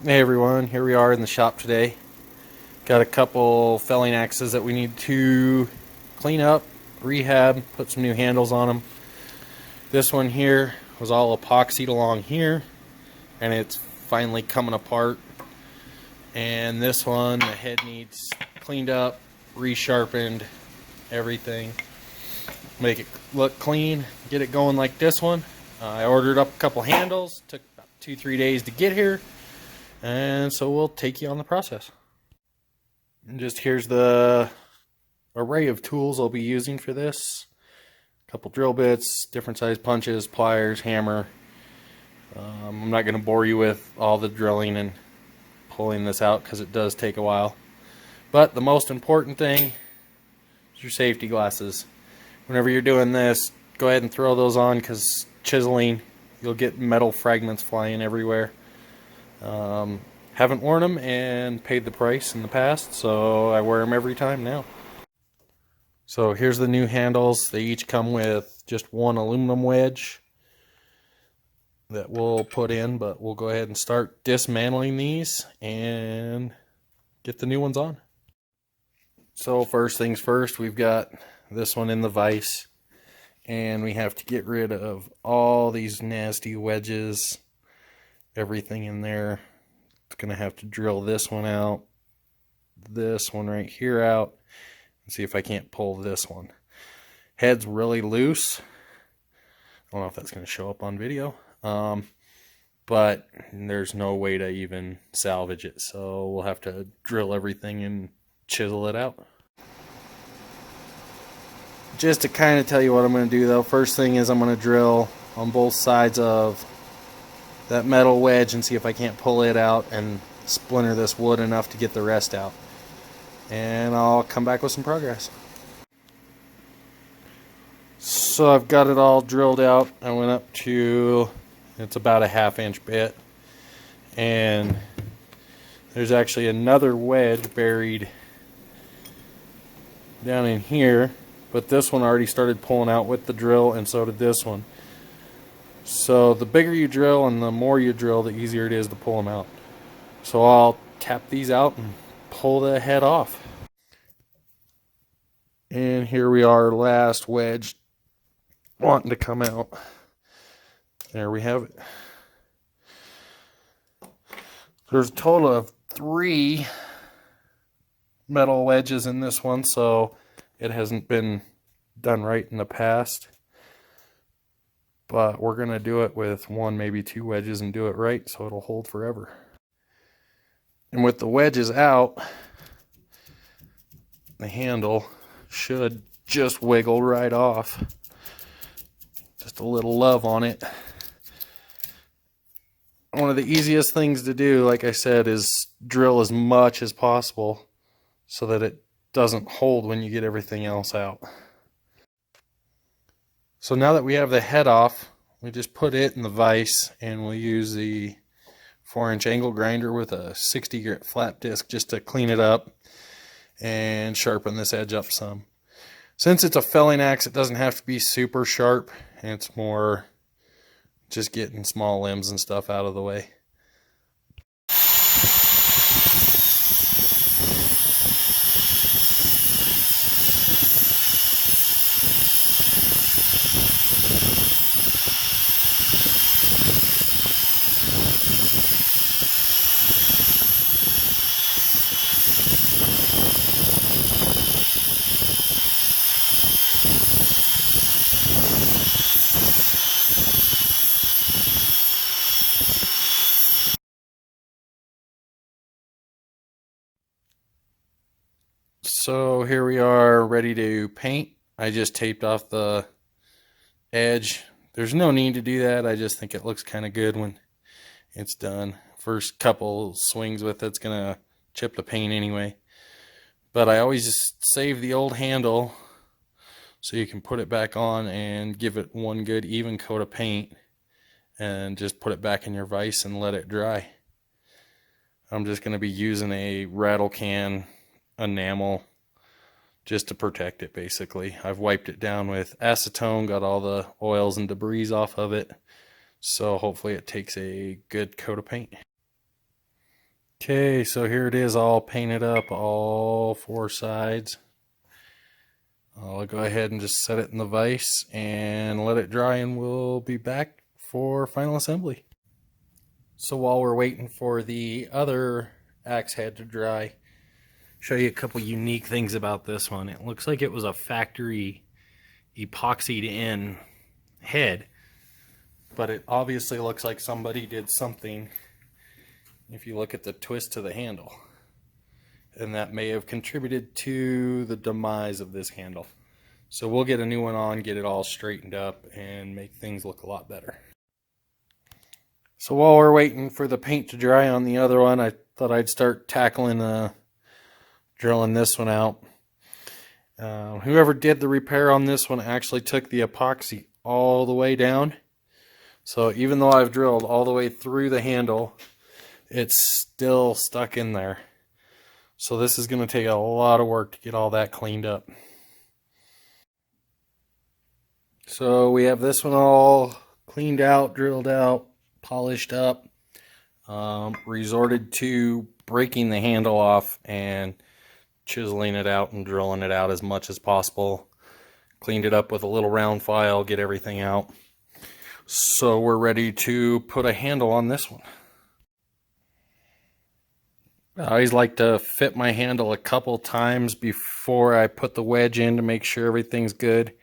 Hey everyone, here we are in the shop today. Got a couple felling axes that we need to clean up, rehab, put some new handles on them. This one here was all epoxied along here, and it's finally coming apart. And this one, the head needs cleaned up, resharpened, everything. Make it look clean, get it going like this one. I ordered up a couple handles, took about 2-3 days to get here. And so we'll take you on the process. And just here's the array of tools I'll be using for this. A couple drill bits, different size punches, pliers, hammer. I'm not going to bore you with all the drilling and pulling this out because it does take a while. But the most important thing is your safety glasses. Whenever you're doing this, go ahead and throw those on because chiseling, you'll get metal fragments flying everywhere. Haven't worn them and paid the price in the past, so I wear them every time now. So here's the new handles. They each come with just one aluminum wedge that we'll put in, but we'll go ahead and start dismantling these and get the new ones on. So first things first, we've got this one in the vise, and we have to get rid of all these nasty wedges, everything in there. It's going to have to drill this one out, this one right here out, and see if I can't pull this one. Head's really loose. I don't know if that's going to show up on video, but there's no way to even salvage it, so we'll have to drill everything and chisel it out. Just to kind of tell you what I'm going to do though, first thing is I'm going to drill on both sides of that metal wedge and see if I can't pull it out and splinter this wood enough to get the rest out. And I'll come back with some progress. So I've got it all drilled out. I went up to, it's about a 1/2 inch bit. And there's actually another wedge buried down in here. But this one already started pulling out with the drill, and so did this one. So the bigger you drill and the more you drill, the easier it is to pull them out. So I'll tap these out and pull the head off. And here we are, last wedge wanting to come out. There we have it. There's a total of 3 metal wedges in this one, so it hasn't been done right in the past. But we're going to do it with 1, maybe 2 wedges and do it right so it'll hold forever. And with the wedges out, the handle should just wiggle right off. Just a little love on it. One of the easiest things to do, like I said, is drill as much as possible so that it doesn't hold when you get everything else out. So now that we have the head off, we just put it in the vise, and we'll use the 4-inch angle grinder with a 60 grit flat disc just to clean it up and sharpen this edge up some. Since it's a felling axe, it doesn't have to be super sharp. It's more just getting small limbs and stuff out of the way. So here we are ready to paint. I just taped off the edge. There's no need to do that. I just think it looks kind of good when it's done. First couple swings with it's gonna chip the paint anyway. But I always just save the old handle so you can put it back on and give it one good even coat of paint and just put it back in your vise and let it dry. I'm just going to be using a rattle can enamel just to protect it basically. I've wiped it down with acetone, got all the oils and debris off of it, so hopefully it takes a good coat of paint. Okay, so here it is all painted up, all four sides. I'll go ahead and just set it in the vise and let it dry, and we'll be back for final assembly. So while we're waiting for the other axe head to dry, show you a couple unique things about this one. It looks like it was a factory epoxied in head, but it obviously looks like somebody did something if you look at the twist to the handle, and that may have contributed to the demise of this handle. So we'll get a new one on, get it all straightened up, and make things look a lot better. So while we're waiting for the paint to dry on the other one, I thought I'd start tackling drilling this one out. Whoever did the repair on this one actually took the epoxy all the way down. So even though I've drilled all the way through the handle, it's still stuck in there. So this is going to take a lot of work to get all that cleaned up. So we have this one all cleaned out, drilled out, polished up. Resorted to breaking the handle off and chiseling it out and drilling it out as much as possible. Cleaned it up with a little round file, get everything out. So we're ready to put a handle on this one. I always like to fit my handle a couple times before I put the wedge in to make sure everything's good.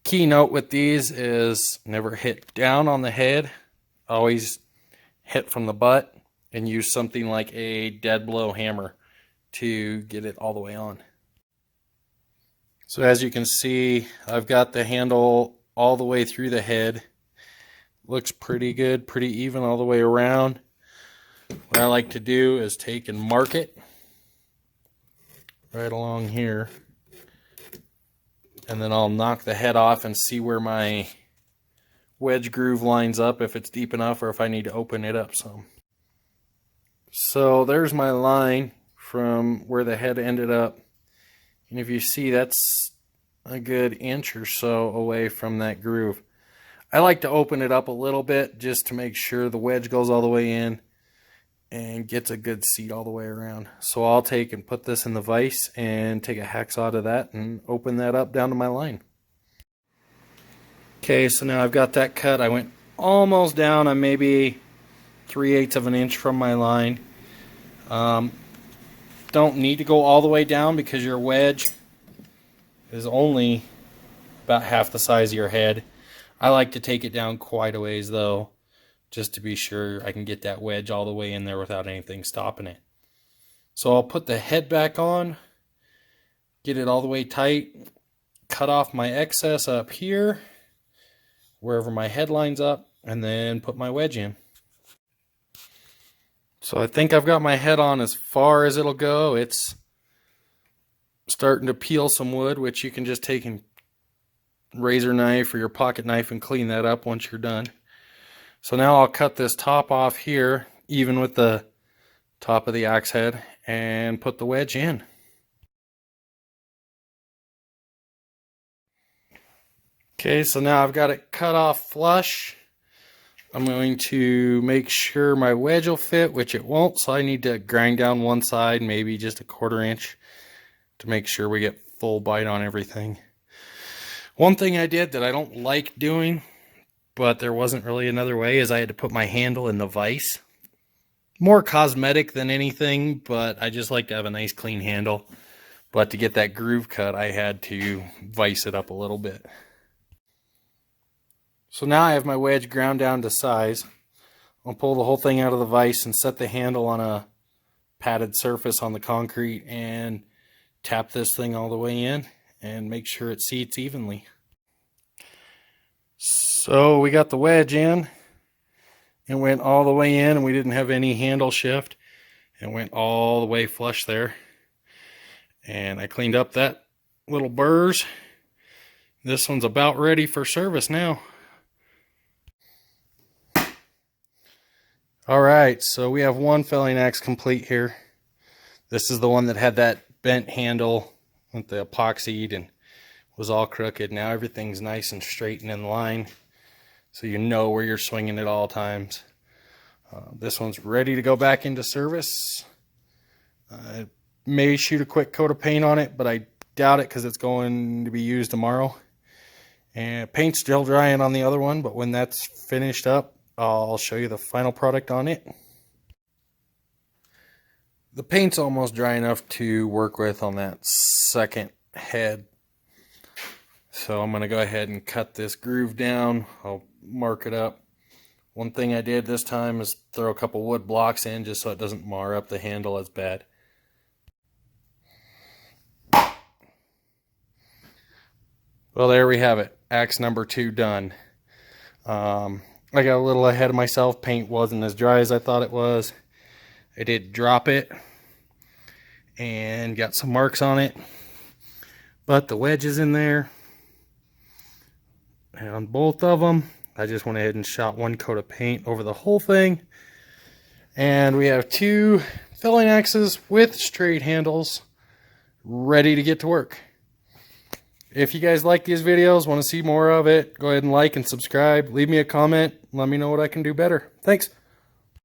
Key note with these is never hit down on the head. Always hit from the butt and use something like a dead blow hammer to get it all the way on. So as you can see, I've got the handle all the way through the head. Looks pretty good, pretty even all the way around. What I like to do is take and mark it right along here, and then I'll knock the head off and see where my wedge groove lines up, if it's deep enough or if I need to open it up some. So there's my line from where the head ended up, and if you see, that's a good inch or so away from that groove. I like to open it up a little bit just to make sure the wedge goes all the way in and gets a good seat all the way around. So I'll take and put this in the vise and take a hacksaw to that and open that up down to my line. Okay, so now I've got that cut. I went almost down. I'm maybe 3/8 of an inch from my line. Don't need to go all the way down because your wedge is only about half the size of your head. I like to take it down quite a ways though, just to be sure I can get that wedge all the way in there without anything stopping it. So I'll put the head back on, get it all the way tight, cut off my excess up here, wherever my head lines up, and then put my wedge in. So I think I've got my head on as far as it'll go. It's starting to peel some wood, which you can just take and razor knife or your pocket knife and clean that up once you're done. So now I'll cut this top off here, even with the top of the axe head, and put the wedge in. Okay, so now I've got it cut off flush. I'm going to make sure my wedge will fit, which it won't, so I need to grind down one side, maybe just a 1/4 inch, to make sure we get full bite on everything. One thing I did that I don't like doing, but there wasn't really another way, is I had to put my handle in the vise. More cosmetic than anything, but I just like to have a nice clean handle. But to get that groove cut, I had to vise it up a little bit. So now I have my wedge ground down to size. I'll pull the whole thing out of the vise and set the handle on a padded surface on the concrete and tap this thing all the way in and make sure it seats evenly. So we got the wedge in. It went all the way in, and we didn't have any handle shift. It went all the way flush there. And I cleaned up that little burrs. This one's about ready for service now. Alright, so we have one felling axe complete here. This is the one that had that bent handle with the epoxied and was all crooked. Now everything's nice and straight and in line, so you know where you're swinging at all times. This one's ready to go back into service. I may shoot a quick coat of paint on it, but I doubt it because it's going to be used tomorrow. And paint's still drying on the other one, but when that's finished up, I'll show you the final product on it. The paint's almost dry enough to work with on that second head. So I'm going to go ahead and cut this groove down. I'll mark it up. One thing I did this time is throw a couple wood blocks in just so it doesn't mar up the handle as bad. Well, there we have it. Axe number 2 done. I got a little ahead of myself. Paint wasn't as dry as I thought it was. I did drop it and got some marks on it. But the wedge is in there. And on both of them, I just went ahead and shot one coat of paint over the whole thing. And we have 2 felling axes with straight handles ready to get to work. If you guys like these videos, want to see more of it, go ahead and like and subscribe. Leave me a comment. Let me know what I can do better. Thanks.